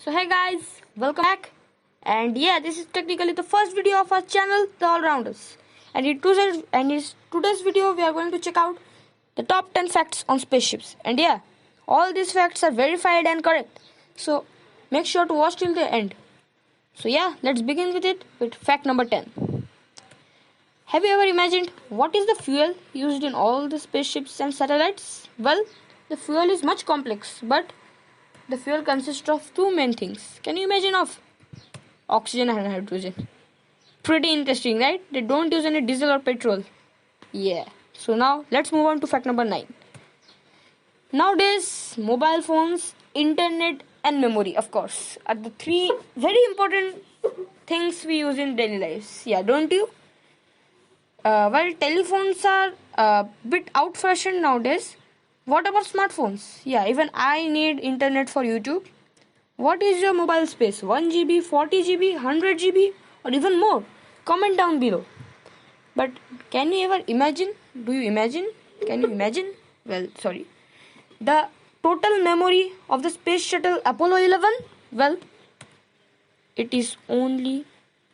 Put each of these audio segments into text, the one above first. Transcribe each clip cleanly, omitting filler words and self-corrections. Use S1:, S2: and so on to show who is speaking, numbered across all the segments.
S1: So hey guys, welcome back. And yeah, this is technically the first video of our channel, The All Rounders. And in today's video, we are going to check out the top 10 facts on spaceships. And yeah, all these facts are verified and correct. So make sure to watch till the end. So yeah, let's begin with it with fact number 10. Have you ever imagined what is the fuel used in all the spaceships and satellites? Well, the fuel is much complex, but the fuel consists of two main things. Can you imagine of oxygen and hydrogen? Pretty interesting, right? They don't use any diesel or petrol. Yeah. So now let's move on to fact number 9. Nowadays, mobile phones, internet and memory, of course, are the three very important things we use in daily lives. Yeah, don't you? While telephones are a bit out-fashioned nowadays, what about smartphones? Yeah, even I need internet for YouTube. What is your mobile space? 1 GB, 40 GB, 100 GB, or even more? Comment down below. But can you ever imagine? Do you imagine? Can you imagine? Well, sorry. The total memory of the space shuttle Apollo 11? Well, it is only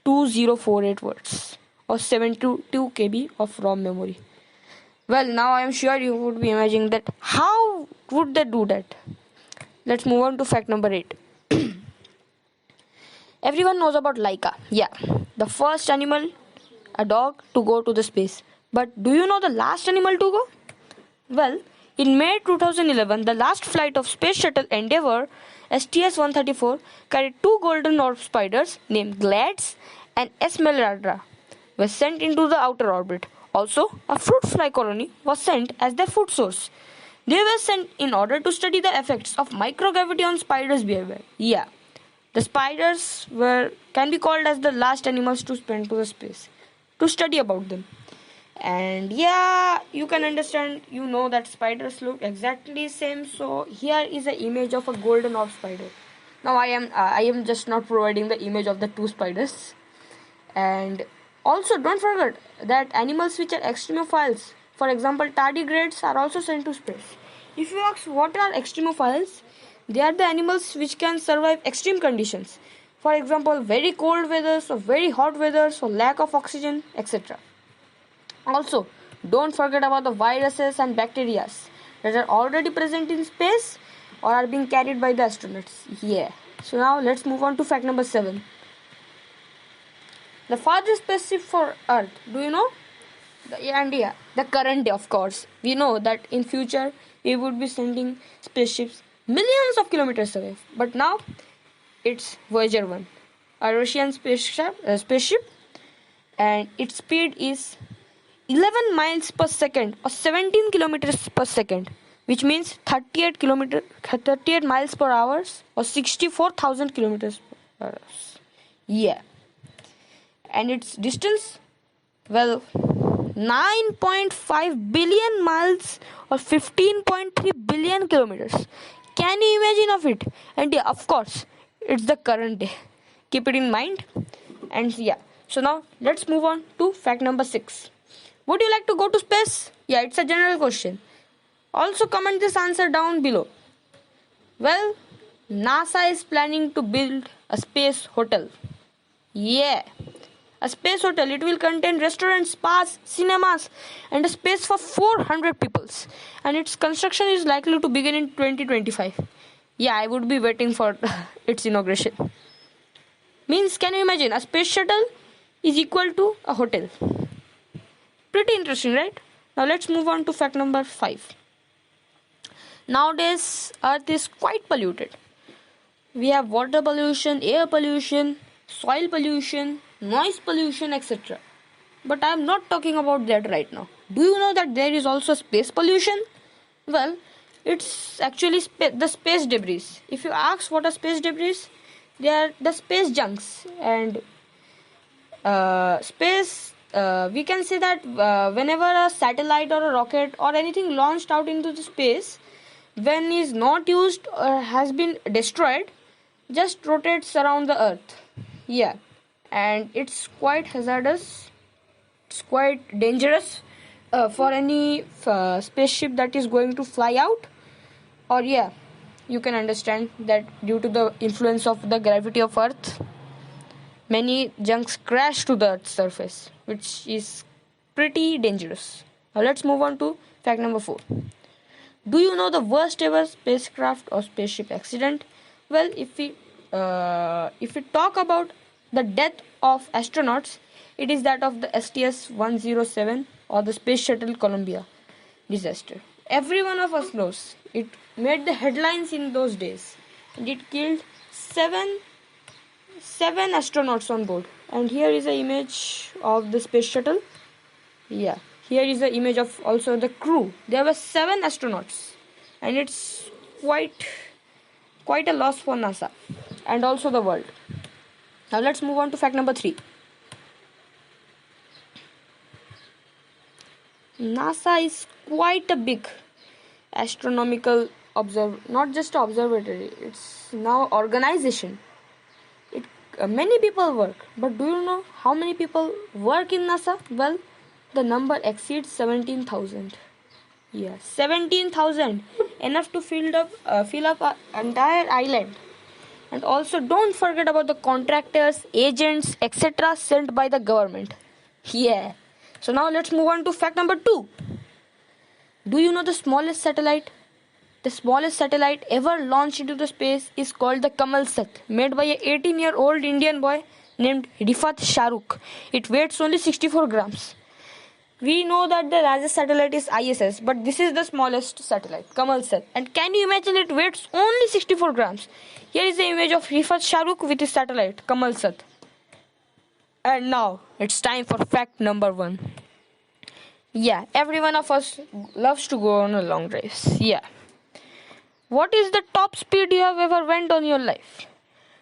S1: 2048 words or 72 KB of ROM memory. Well, now I am sure you would be imagining that how would they do that? Let's move on to fact number 8. Everyone knows about Laika. Yeah, the first animal, a dog, to go to the space. But do you know the last animal to go? Well, in May 2011, the last flight of Space Shuttle Endeavour STS-134 carried two golden orb spiders named Glads and Esmeralda were sent into the outer orbit. Also, a fruit fly colony was sent as their food source. They were sent in order to study the effects of microgravity on spiders' behavior. Yeah, the spiders can be called as the last animals to spend to the space to study about them. And yeah, you can understand, you know that spiders look exactly same. So here is an image of a golden orb spider. Now I am just not providing the image of the two spiders. And also don't forget that animals which are extremophiles, for example tardigrades, are also sent to space. If you ask what are extremophiles, they are the animals which can survive extreme conditions. For example, very cold weathers or very hot weathers or lack of oxygen, etc. Also, don't forget about the viruses and bacteria that are already present in space or are being carried by the astronauts. Yeah. So now let's move on to fact number 7. The farthest spaceship for Earth, do you know? The current day, of course. We know that in future we would be sending spaceships millions of kilometers away. But now it's Voyager 1, a Russian spaceship, and its speed is 11 miles per second or 17 kilometers per second, which means 38 miles per hour or 64,000 kilometers per hour. Yeah. And its distance, well, 9.5 billion miles or 15.3 billion kilometers. Can you imagine of it? And yeah, of course, it's the current day. Keep it in mind. And yeah, so now let's move on to fact number 6. Would you like to go to space? Yeah, it's a general question. Also comment this answer down below. Well, NASA is planning to build a space hotel. Yeah. A space hotel. It will contain restaurants, spas, cinemas, and a space for 400 peoples. And its construction is likely to begin in 2025. Yeah, I would be waiting for its inauguration. Means, can you imagine? A space shuttle is equal to a hotel. Pretty interesting, right? Now let's move on to fact number 5. Nowadays, Earth is quite polluted. We have water pollution, air pollution, soil pollution, noise pollution, etc. But I am not talking about that right now. Do you know that there is also space pollution? Well, it's actually the space debris. If you ask what are space debris, they are the space junks. And we can say that whenever a satellite or a rocket or anything launched out into the space, when is not used or has been destroyed, just rotates around the Earth. Yeah. And it's quite hazardous, it's quite dangerous for any spaceship that is going to fly out. Or yeah, you can understand that due to the influence of the gravity of Earth, many junks crash to the Earth's surface, which is pretty dangerous. Now let's move on to fact number 4. Do you know the worst ever spacecraft or spaceship accident? Well, if we talk about the death of astronauts, it is that of the STS-107 or the Space Shuttle Columbia disaster. Every one of us knows it made the headlines in those days, and it killed seven astronauts on board. And here is an image of the space shuttle. Yeah, here is the image of also the crew. There were 7 astronauts, and it's quite a loss for NASA and also the world. Now let's move on to fact number 3. NASA is quite a big astronomical not just observatory, it's now organization. Many people work, but do you know how many people work in NASA? Well, the number exceeds 17,000. Yeah, 17,000, enough to fill up an entire island. And also don't forget about the contractors, agents, etc. sent by the government. Yeah. So now let's move on to fact number 2. Do you know the smallest satellite? The smallest satellite ever launched into the space is called the Kamalsat, made by an 18-year-old Indian boy named Rifat Shahrukh. It weighs only 64 grams. We know that the largest satellite is ISS, but this is the smallest satellite, Kamalsat. And can you imagine it weighs only 64 grams? Here is the image of Rifat Shahrukh with his satellite, Kamalsat. And now, it's time for fact number 1. Yeah, every one of us loves to go on a long race. Yeah. What is the top speed you have ever went on your life?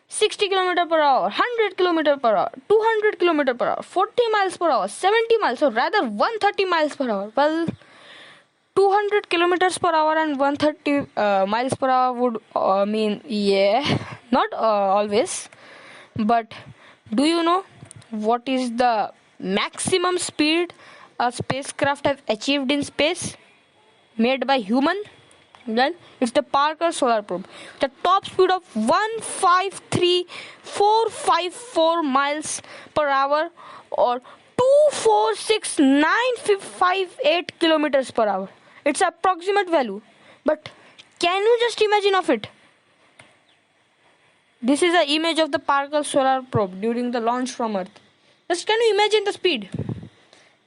S1: 60 km per hour, 100 km per hour, 200 km per hour, 40 miles per hour, 70 miles, or rather 130 miles per hour. Well, 200 kilometers per hour and 130 miles per hour would mean, yeah, not always. But do you know what is the maximum speed a spacecraft have achieved in space made by human? Well, it's the Parker Solar Probe. The top speed of 153,454 miles per hour or 246,958 kilometers per hour. It's an approximate value. But can you just imagine of it? This is an image of the Parker Solar Probe during the launch from Earth. Just can you imagine the speed?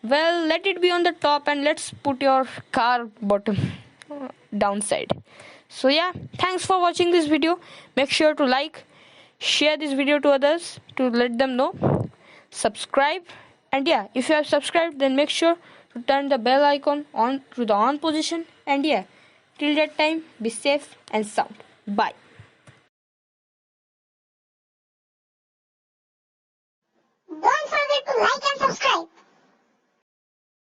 S1: Well, let it be on the top and let's put your car bottom downside. So yeah, thanks for watching this video. Make sure to like, share this video to others to let them know, subscribe, and yeah, if you have subscribed, then make sure to turn the bell icon on to the on position. And yeah, till that time, be safe and sound. Bye.
S2: Don't forget to like and subscribe.